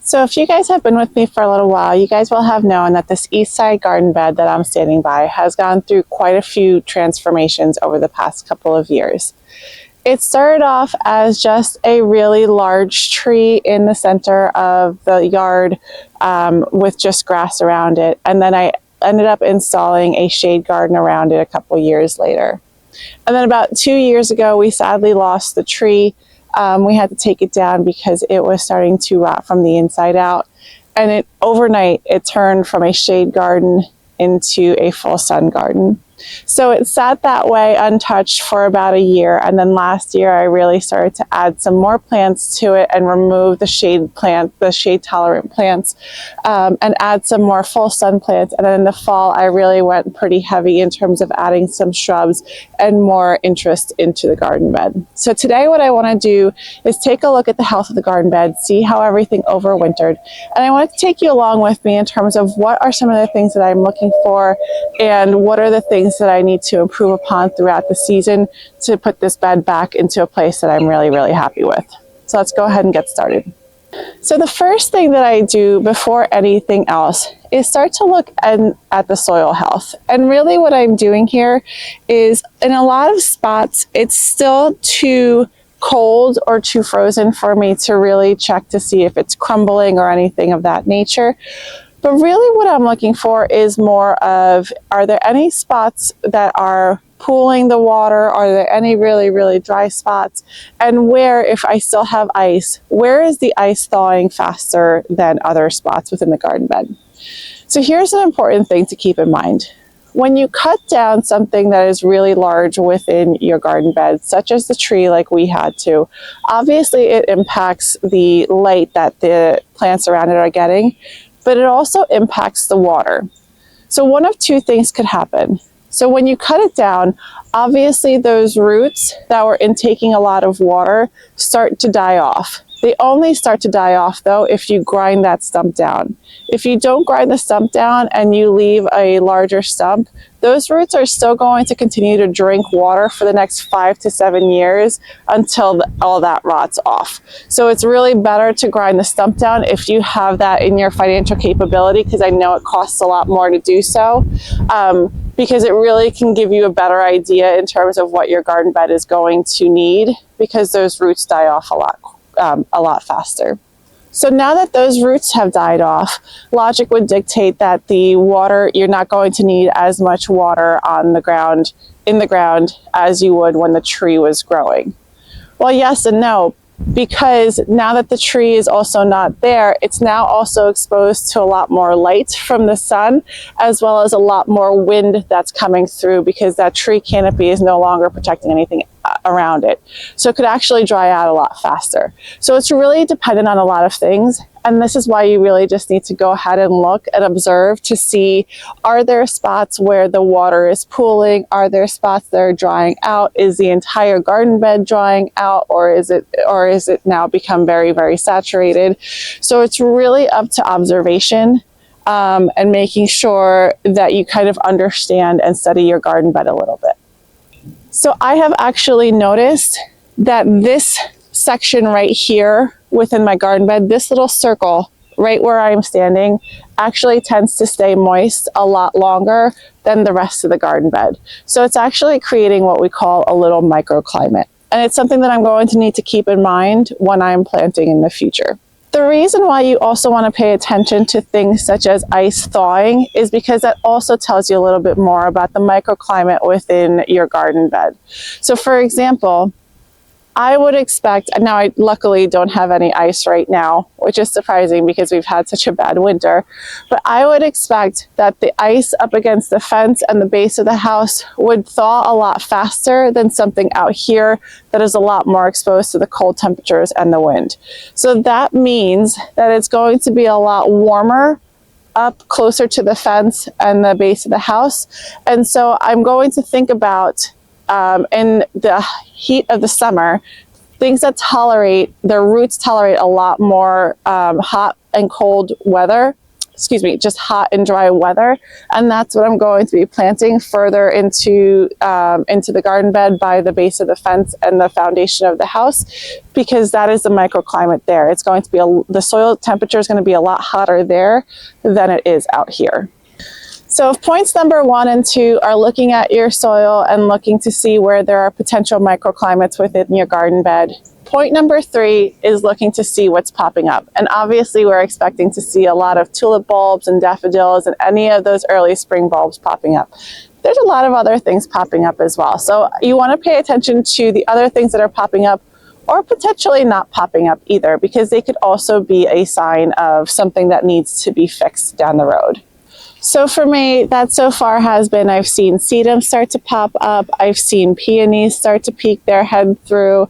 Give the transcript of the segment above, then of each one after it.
So if you guys have been with me for a little while, you guys will have known that this east side garden bed that I'm standing by has gone through quite a few transformations over the past couple of years. It started off as just a really large tree in the center of the yard with just grass around it. And then I ended up installing a shade garden around it a couple years later. And then about 2 years ago, we sadly lost the tree. We had to take it down because it was starting to rot from the inside out. And overnight, it turned from a shade garden into a full sun garden. So it sat that way untouched for about a year. And then last year, I really started to add some more plants to it and remove the shade tolerant plants, and add some more full sun plants. And then in the fall, I really went pretty heavy in terms of adding some shrubs and more interest into the garden bed. So today what I want to do is take a look at the health of the garden bed, see how everything overwintered. And I want to take you along with me in terms of what are some of the things that I'm looking for and what are the things that I need to improve upon throughout the season to put this bed back into a place that I'm really, really happy with. So let's go ahead and get started. So the first thing that I do before anything else is start to look at the soil health. And really what I'm doing here is, in a lot of spots, it's still too cold or too frozen for me to really check to see if it's crumbling or anything of that nature. But really what I'm looking for is more of, are there any spots that are pooling the water? Are there any really, really dry spots? And where, if I still have ice, where is the ice thawing faster than other spots within the garden bed? So here's an important thing to keep in mind. When you cut down something that is really large within your garden bed, such as the tree like we had to, obviously it impacts the light that the plants around it are getting, but it also impacts the water. So one of two things could happen. So when you cut it down, obviously those roots that were intaking a lot of water start to die off. They only start to die off though if you grind that stump down. If you don't grind the stump down and you leave a larger stump, those roots are still going to continue to drink water for the next 5 to 7 years until all that rots off. So it's really better to grind the stump down if you have that in your financial capability, because I know it costs a lot more to do so, because it really can give you a better idea in terms of what your garden bed is going to need, because those roots die off a lot faster. So now that those roots have died off, logic would dictate that the water, you're not going to need as much water in the ground as you would when the tree was growing. Well, yes and no, because now that the tree is also not there, it's now also exposed to a lot more light from the sun, as well as a lot more wind that's coming through, because that tree canopy is no longer protecting anything around it. So it could actually dry out a lot faster. So it's really dependent on a lot of things. And this is why you really just need to go ahead and look and observe to see, are there spots where the water is pooling? Are there spots that are drying out? Is the entire garden bed drying out, or is it now become very, very saturated? So it's really up to observation, and making sure that you kind of understand and study your garden bed a little bit. So I have actually noticed that this section right here within my garden bed, this little circle right where I'm standing, actually tends to stay moist a lot longer than the rest of the garden bed. So it's actually creating what we call a little microclimate. And it's something that I'm going to need to keep in mind when I'm planting in the future. The reason why you also want to pay attention to things such as ice thawing is because that also tells you a little bit more about the microclimate within your garden bed. So for example, I would expect, now I luckily don't have any ice right now, which is surprising because we've had such a bad winter, but I would expect that the ice up against the fence and the base of the house would thaw a lot faster than something out here that is a lot more exposed to the cold temperatures and the wind. So that means that it's going to be a lot warmer up closer to the fence and the base of the house. And so I'm going to think about, in the heat of the summer, things that their roots tolerate a lot more hot and cold weather just hot and dry weather. And that's what I'm going to be planting further into the garden bed by the base of the fence and the foundation of the house, because that is the microclimate there. It's going to be the soil temperature is going to be a lot hotter there than it is out here. So if points number 1 and 2 are looking at your soil and looking to see where there are potential microclimates within your garden bed, point number 3 is looking to see what's popping up. And obviously we're expecting to see a lot of tulip bulbs and daffodils and any of those early spring bulbs popping up. There's a lot of other things popping up as well. So you want to pay attention to the other things that are popping up, or potentially not popping up either, because they could also be a sign of something that needs to be fixed down the road. So for me, that so far has been, I've seen sedums start to pop up, I've seen peonies start to peek their head through,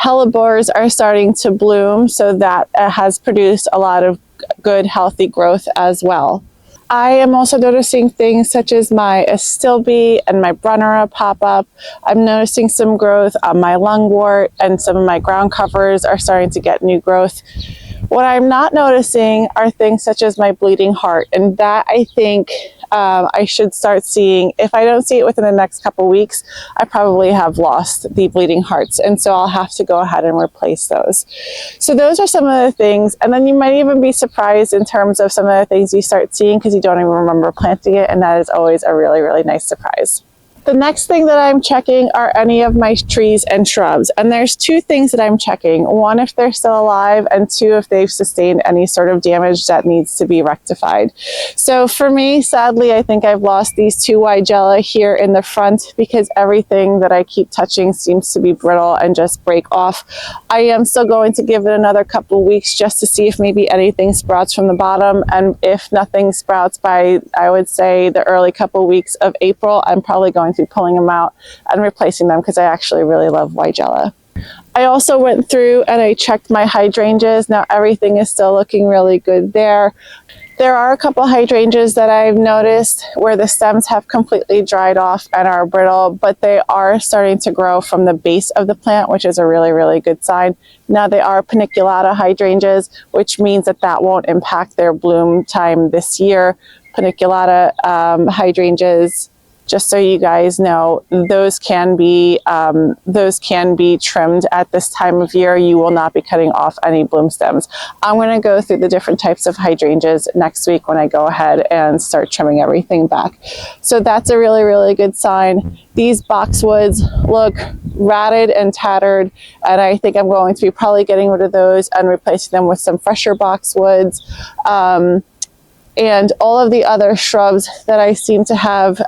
hellebores are starting to bloom, so that has produced a lot of good, healthy growth as well. I am also noticing things such as my astilbe and my brunnera pop up. I'm noticing some growth on my lungwort, and some of my ground covers are starting to get new growth. What I'm not noticing are things such as my bleeding heart, and that I think I should start seeing. If I don't see it within the next couple weeks, I probably have lost the bleeding hearts, and so I'll have to go ahead and replace those. So those are some of the things, and then you might even be surprised in terms of some of the things you start seeing because you don't even remember planting it, and that is always a really, really nice surprise. The next thing that I'm checking are any of my trees and shrubs. And there's 2 things that I'm checking. 1, if they're still alive, and 2, if they've sustained any sort of damage that needs to be rectified. So for me, sadly, I think I've lost these 2 Weigela here in the front because everything that I keep touching seems to be brittle and just break off. I am still going to give it another couple weeks just to see if maybe anything sprouts from the bottom. And if nothing sprouts by, I would say, the early couple weeks of April, I'm probably going to be pulling them out and replacing them because I actually really love Weigela. I also went through and I checked my hydrangeas. Now everything is still looking really good there. There are a couple hydrangeas that I've noticed where the stems have completely dried off and are brittle, but they are starting to grow from the base of the plant, which is a really, really good sign. Now they are paniculata hydrangeas, which means that that won't impact their bloom time this year. Paniculata hydrangeas, just so you guys know, those can be trimmed at this time of year. You will not be cutting off any bloom stems. I'm going to go through the different types of hydrangeas next week when I go ahead and start trimming everything back. So that's a really, really good sign. These boxwoods look ratted and tattered, and I think I'm going to be probably getting rid of those and replacing them with some fresher boxwoods. And all of the other shrubs that I seem to have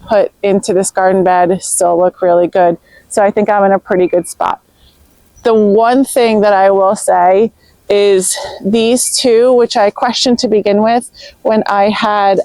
put into this garden bed still look really good. So I think I'm in a pretty good spot. The one thing that I will say is these 2, which I questioned to begin with when I had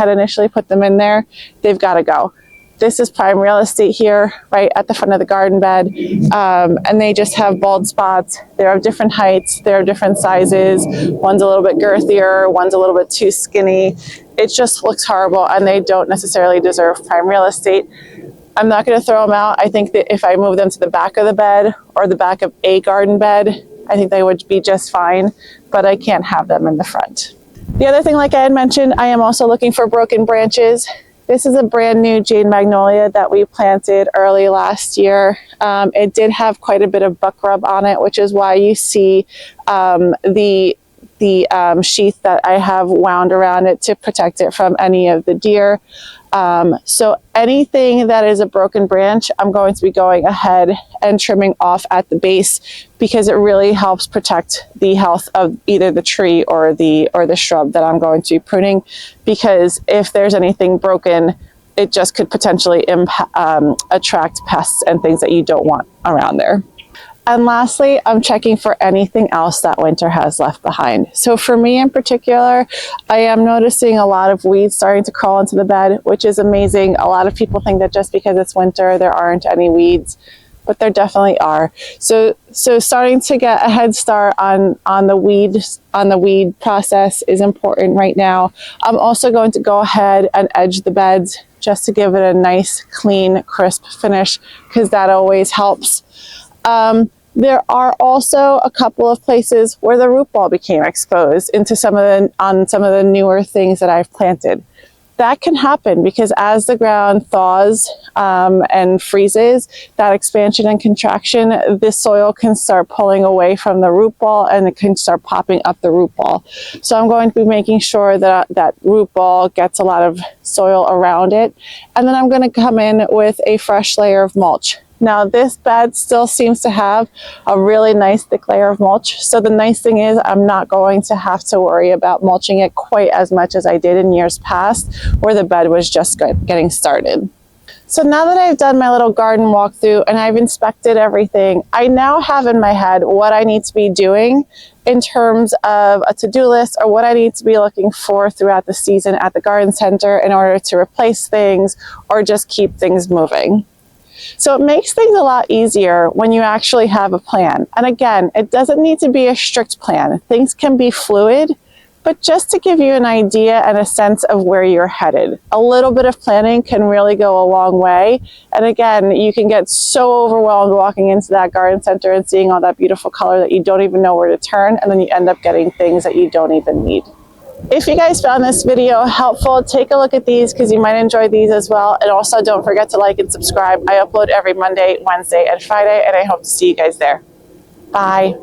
initially put them in there, they've got to go. This is prime real estate here, right at the front of the garden bed. And they just have bald spots. They're of different heights. They're of different sizes. One's a little bit girthier. One's a little bit too skinny. It just looks horrible, and they don't necessarily deserve prime real estate. I'm not going to throw them out. I think that if I move them to the back of the bed or the back of a garden bed, I think they would be just fine, but I can't have them in the front. The other thing, like I had mentioned, I am also looking for broken branches. This is a brand new jade magnolia that we planted early last year. It did have quite a bit of buck rub on it, which is why you see the sheath that I have wound around it to protect it from any of the deer. So anything that is a broken branch, I'm going to be going ahead and trimming off at the base because it really helps protect the health of either the tree or the shrub that I'm going to be pruning. Because if there's anything broken, it just could potentially attract pests and things that you don't want around there. And lastly, I'm checking for anything else that winter has left behind. So for me in particular, I am noticing a lot of weeds starting to crawl into the bed, which is amazing. A lot of people think that just because it's winter, there aren't any weeds, but there definitely are. So starting to get a head start on the weed process is important right now. I'm also going to go ahead and edge the beds just to give it a nice, clean, crisp finish, because that always helps. There are also a couple of places where the root ball became exposed into some of the newer things that I've planted. That can happen because as the ground thaws and freezes, that expansion and contraction, the soil can start pulling away from the root ball and it can start popping up the root ball. So I'm going to be making sure that that root ball gets a lot of soil around it. And then I'm going to come in with a fresh layer of mulch. Now this bed still seems to have a really nice thick layer of mulch. So the nice thing is I'm not going to have to worry about mulching it quite as much as I did in years past where the bed was just getting started. So now that I've done my little garden walkthrough and I've inspected everything, I now have in my head what I need to be doing in terms of a to-do list or what I need to be looking for throughout the season at the garden center in order to replace things or just keep things moving. So it makes things a lot easier when you actually have a plan. And again, it doesn't need to be a strict plan. Things can be fluid, but just to give you an idea and a sense of where you're headed. A little bit of planning can really go a long way. And again, you can get so overwhelmed walking into that garden center and seeing all that beautiful color that you don't even know where to turn, and then you end up getting things that you don't even need. If you guys found this video helpful, take a look at these because you might enjoy these as well. And also don't forget to like and subscribe. I upload every Monday, Wednesday, and Friday, and I hope to see you guys there. Bye.